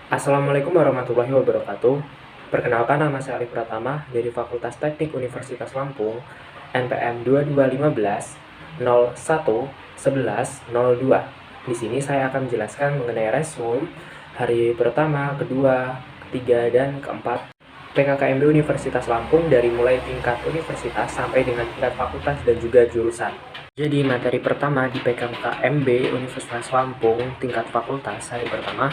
Assalamualaikum warahmatullahi wabarakatuh. Perkenalkan, nama saya Alif Pratama dari Fakultas Teknik Universitas Lampung, NPM 2215 01 11 02. Di sini saya akan menjelaskan mengenai resume hari pertama, kedua, ketiga, dan keempat PKKMB Universitas Lampung dari mulai tingkat universitas sampai dengan tingkat fakultas dan juga jurusan. Jadi materi pertama di PKKMB Universitas Lampung tingkat fakultas hari pertama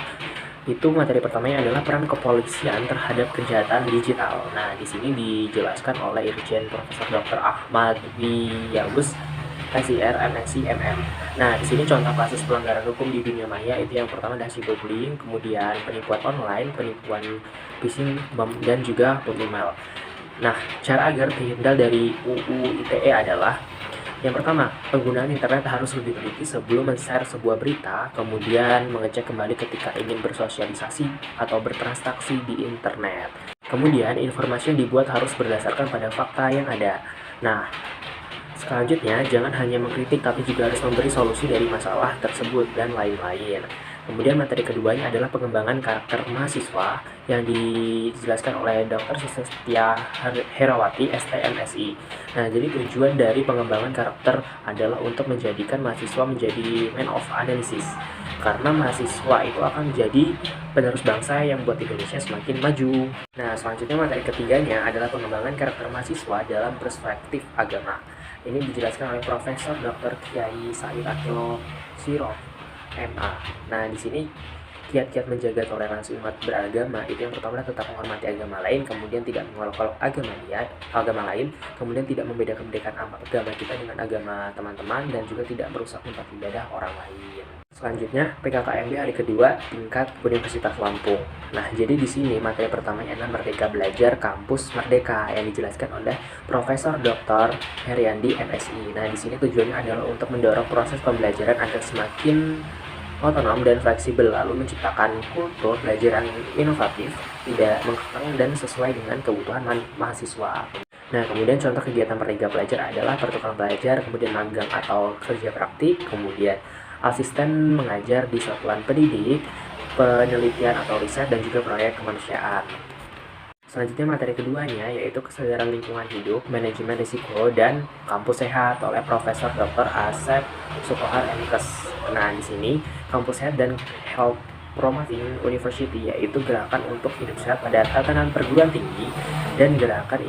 itu materi pertamanya adalah peran kepolisian terhadap kejahatan digital. Nah, di sini dijelaskan oleh Irjen Profesor Dr. Ahmad Wiyabus, SIR, MSc, MM. Nah, di sini contoh kasus pelanggaran hukum di dunia maya itu yang pertama adalah cyberbullying, kemudian penipuan online, penipuan phishing, dan juga bot email. Nah, cara agar terhindar dari UU ITE adalah yang pertama, penggunaan internet harus lebih teliti sebelum men-share sebuah berita, kemudian mengecek kembali ketika ingin bersosialisasi atau bertransaksi di internet. Kemudian, informasi yang dibuat harus berdasarkan pada fakta yang ada. Nah, selanjutnya, jangan hanya mengkritik tapi juga harus memberi solusi dari masalah tersebut dan lain-lain. Kemudian materi keduanya adalah pengembangan karakter mahasiswa yang dijelaskan oleh Dr. Setia Herawati, STMSI. Nah, jadi tujuan dari pengembangan karakter adalah untuk menjadikan mahasiswa menjadi man of analysis. Karena mahasiswa itu akan menjadi penerus bangsa yang membuat Indonesia semakin maju. Nah, selanjutnya materi ketiganya adalah pengembangan karakter mahasiswa dalam perspektif agama. Ini dijelaskan oleh Profesor Dr. Kiai Said Akil Siroj, MA. Nah, di sini kiat-kiat menjaga toleransi umat beragama itu yang pertama adalah tetap menghormati agama lain, kemudian tidak mengolok-olok agama lain, kemudian tidak membedakan agama kita dengan agama teman-teman, dan juga tidak merusak tempat ibadah orang lain. Selanjutnya, PKKMB hari kedua tingkat Universitas Lampung. Nah, jadi di sini materi pertamanya adalah Merdeka Belajar Kampus Merdeka yang dijelaskan oleh Profesor Dr. Heriandi, MSI. Nah, di sini tujuannya adalah untuk mendorong proses pembelajaran agar semakin otonom dan fleksibel, lalu menciptakan kultur belajar yang inovatif, tidak mengekang dan sesuai dengan kebutuhan mahasiswa. Nah, kemudian contoh kegiatan Merdeka Belajar adalah pertukaran belajar, kemudian magang atau kerja praktik, kemudian asisten mengajar di satuan pendidik, penelitian atau riset, dan juga proyek kemanusiaan. Selanjutnya materi keduanya yaitu kesadaran lingkungan hidup, manajemen risiko, dan kampus sehat oleh Profesor Dr. Asep Sukohar MKes. Nah, di sini kampus sehat dan health promoting university yaitu gerakan untuk hidup sehat pada tatanan perguruan tinggi, dan gerakan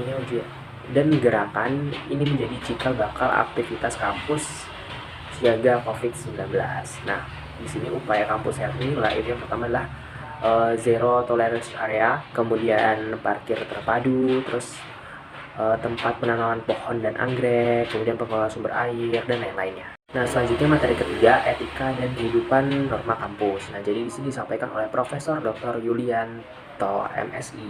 ini menjadi cikal bakal aktivitas kampus siaga COVID-19. Nah, di sini upaya kampus sehat inilah itu yang pertama adalah zero tolerance area, kemudian parkir terpadu, terus tempat penanaman pohon dan anggrek, kemudian pengelola sumber air, dan lain-lainnya. Nah, selanjutnya materi ketiga, etika dan kehidupan norma kampus. Nah, jadi di sini disampaikan oleh Profesor Dr. Yulianto, MSI.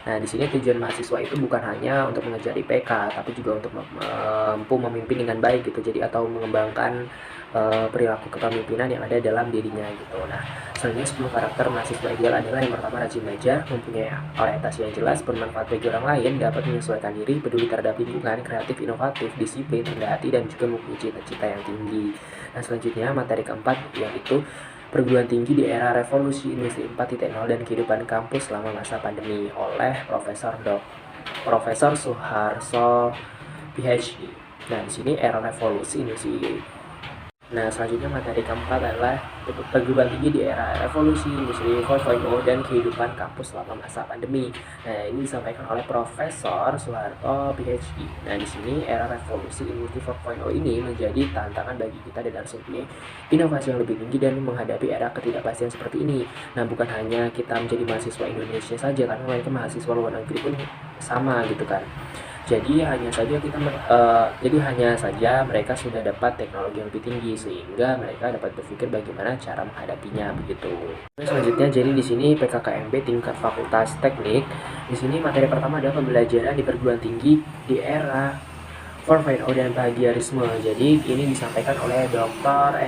Nah, di sini tujuan mahasiswa itu bukan hanya untuk mengejar IPK, tapi juga untuk mampu memimpin dengan baik gitu. Jadi atau mengembangkan perilaku kepemimpinan yang ada dalam dirinya gitu. Nah, selanjutnya 10 karakter mahasiswa ideal adalah yang pertama rajin belajar, mempunyai orientasi yang jelas, bermanfaat bagi orang lain, dapat menyesuaikan diri, peduli terhadap lingkungan, kreatif, inovatif, disiplin, rendah hati, dan juga mempunyai cita-cita yang tinggi. Nah, selanjutnya materi keempat yaitu perguruan tinggi di era revolusi industri 4.0 dan kehidupan kampus selama masa pandemi oleh Profesor Suharso, PhD. Nah, di sini era revolusi industri. Nah, selanjutnya materi keempat adalah perguruan tinggi di era revolusi industri 4.0 dan kehidupan kampus selama masa pandemi. Nah, ini disampaikan oleh Profesor Soeharto, PhD. Nah, di sini era revolusi industri 4.0 ini menjadi tantangan bagi kita dan harus mempunyai inovasi yang lebih tinggi dan menghadapi era ketidakpastian seperti ini. Nah, bukan hanya kita menjadi mahasiswa Indonesia saja, karena melainkan mahasiswa luar negeri pun sama gitu kan. Jadi hanya saja mereka sudah dapat teknologi yang lebih tinggi sehingga mereka dapat berpikir bagaimana cara menghadapinya begitu. Selanjutnya, jadi di sini PKKMB tingkat Fakultas Teknik. Di sini materi pertama adalah pembelajaran di perguruan tinggi di era 4.0 dan plagiarisme. Jadi ini disampaikan oleh Dr.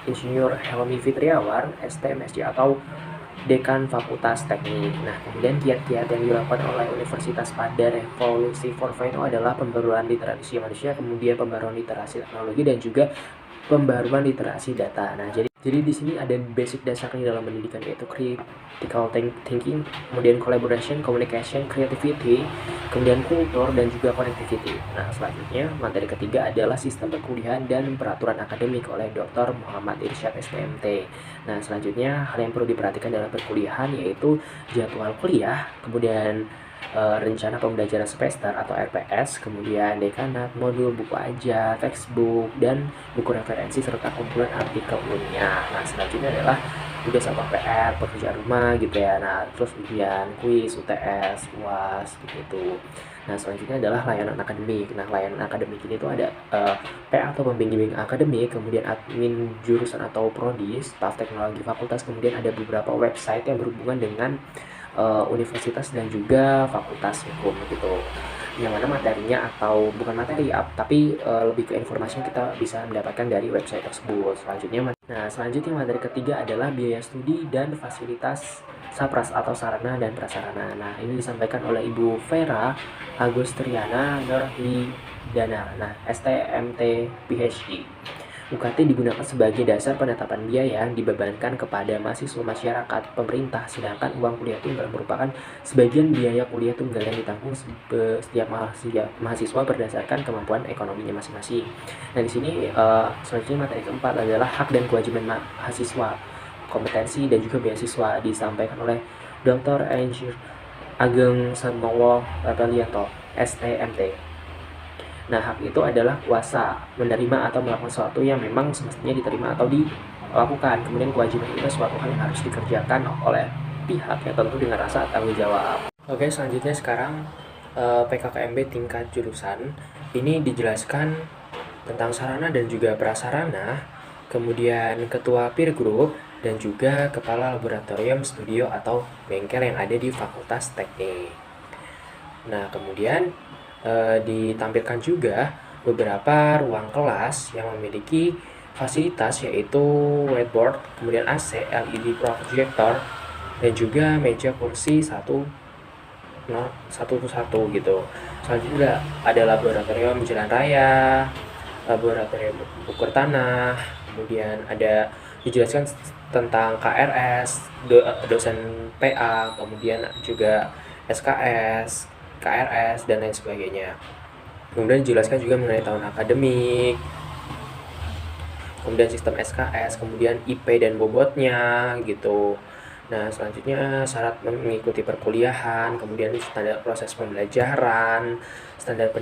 Insinyur Helmi Fitriawan, STMSC atau Dekan Fakultas Teknik. Nah, kemudian kiat-kiat yang dilakukan oleh universitas pada revolusi 4.0 adalah pembaruan literasi manusia, kemudian pembaruan literasi teknologi, dan juga pembaruan literasi data. Nah, jadi Jadi di sini ada basic dasarnya dalam pendidikan, yaitu critical thinking, kemudian collaboration, communication, creativity, kemudian kultur, dan juga connectivity. Nah, selanjutnya materi ketiga adalah sistem perkuliahan dan peraturan akademik oleh Dr. Muhammad Irsyad SPMT. Nah, selanjutnya hal yang perlu diperhatikan dalam perkuliahan yaitu jadwal kuliah, kemudian rencana pembelajaran semester atau RPS, kemudian dekanat, modul, buku ajar, textbook, dan buku referensi serta kumpulan artikel ilmiah. Nah, selanjutnya adalah tugas atau PR, pekerjaan rumah gitu ya. Nah, terus ujian, kuis, UTS, UAS gitu. Nah, selanjutnya adalah layanan akademik. Nah, layanan akademik ini tuh ada PA atau pembimbing akademik, kemudian admin jurusan atau prodi, staf teknologi fakultas, kemudian ada beberapa website yang berhubungan dengan universitas dan juga fakultas hukum gitu, yang mana materinya atau bukan materi tapi lebih ke informasi yang kita bisa mendapatkan dari website tersebut. Selanjutnya materi ketiga adalah biaya studi dan fasilitas sapras atau sarana dan prasarana. Nah, ini disampaikan oleh Ibu Vera Agustriana Nurhidana, STMT PhD. UKT digunakan sebagai dasar penetapan biaya yang dibebankan kepada mahasiswa masyarakat pemerintah, sedangkan uang kuliah tunggal merupakan sebagian biaya kuliah tunggal yang ditanggung setiap mahasiswa berdasarkan kemampuan ekonominya masing-masing. Nah, di sini selanjutnya materi keempat adalah hak dan kewajiban mahasiswa, kompetensi dan juga beasiswa, disampaikan oleh Dr. Enjir Ageng Sanmowo Rapelianto, STMT. Nah, hak itu adalah kuasa menerima atau melakukan sesuatu yang memang semestinya diterima atau dilakukan. Kemudian kewajiban itu suatu hal yang harus dikerjakan oleh pihak yang tentu dengan rasa tanggung jawab. Oke, selanjutnya sekarang PKKMB tingkat jurusan. Ini dijelaskan tentang sarana dan juga prasarana, kemudian ketua peer group, dan juga kepala laboratorium studio atau bengkel yang ada di Fakultas Teknik. Nah, kemudian ditampilkan juga beberapa ruang kelas yang memiliki fasilitas yaitu whiteboard, kemudian AC, LED projector, dan juga meja kursi satu gitu. Selanjutnya ada laboratorium jalan raya, laboratorium ukur tanah, kemudian ada dijelaskan tentang KRS, dosen PA, kemudian juga SKS, KRS, dan lain sebagainya. Kemudian dijelaskan juga mengenai tahun akademik, kemudian sistem SKS, kemudian IP dan bobotnya gitu. Nah, selanjutnya syarat mengikuti perkuliahan, kemudian standar proses pembelajaran, standar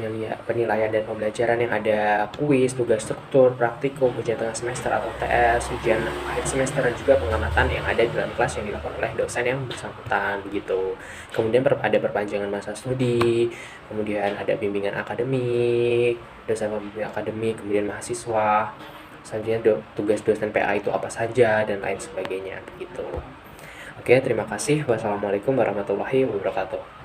penilaian dan pembelajaran yang ada kuis, tugas struktur, praktikum, ujian tengah semester atau TS, ujian akhir semester, dan juga pengamatan yang ada dalam kelas yang dilakukan oleh dosen yang bersangkutan begitu. Kemudian ada perpanjangan masa studi, kemudian ada bimbingan akademik, dosen pembimbing akademik, kemudian mahasiswa. Selanjutnya tugas dosen PA itu apa saja dan lain sebagainya begitu. Oke, terima kasih. Wassalamualaikum warahmatullahi wabarakatuh.